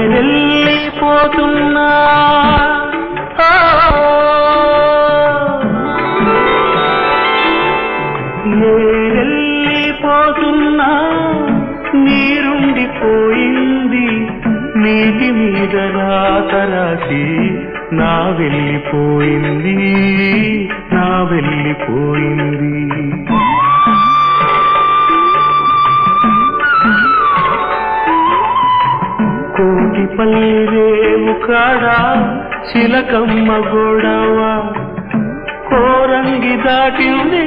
వెళ్ళిపోతున్నా వెళ్ళిపోతున్నా నీరుండిపోయింది నీటి మీద రాత రాసి నా వెళ్ళిపోయింది నా వెళ్ళిపోయింది కోటిపల్లి రేవు కాడా చిలకమ్మ గొడవ కోరంగి దాటింది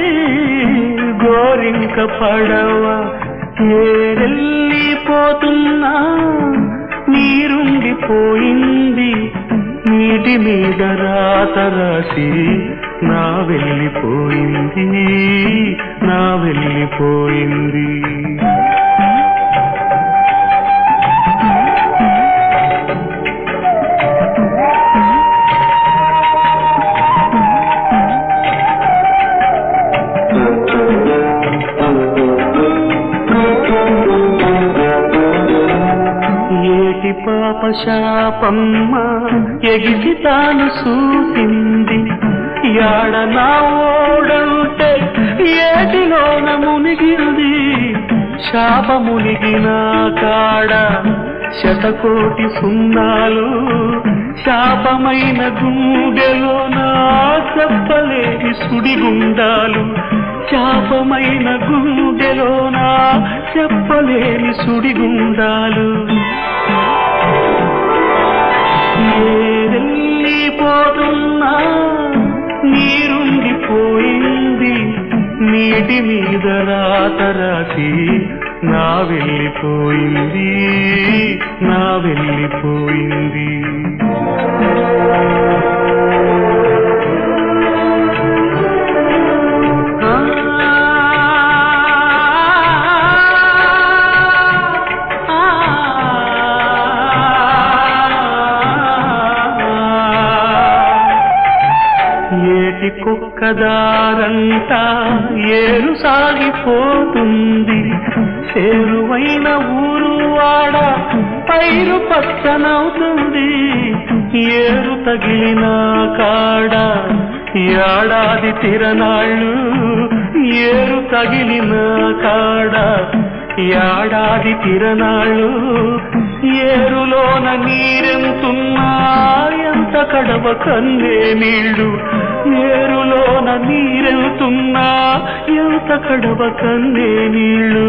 గోరింక పడవ వెళ్ళిపోతున్నా నీరుండిపోయింది నీటి మీద రాత రాసి నా వెళ్ళిపోయింది నా వెళ్ళిపోయింది పాప శాపమ్మ ఎగిసి తాను చూసింది యాడ నా ఓడంటే ఏటిలోన మునిగింది శాప మునిగిన కాడ శతకోటి సున్నాలు శాపమైన గుండెలోన చెప్పలేని సుడిగుండాలు శాపమైన గుండెలోన చెప్పలేని సుడిగుండాలు వెళ్ళిపోతున్నా నీరుండిపోయింది నీటి మీద రాత రాసి నా వెళ్ళిపోయింది నా వెళ్ళిపోయింది ఏటి కుక్కదారంట ఏరు సాగిపోతుంది చేరువైన ఊరు వాడ పైరు పచ్చనవుతుంది ఏరు తగిలిన కాడ ఏడాది తిరనాళ్ళు ఏరు తగిలిన కాడ ఏడాది తిరనాళ్ళు ఏరులోన నీరెంతున్నా ఎంత కడవ కన్నే నీళ్ళు ఏరులోన నీరెంతున్నా ఎంత కడవ కన్నే నీళ్ళు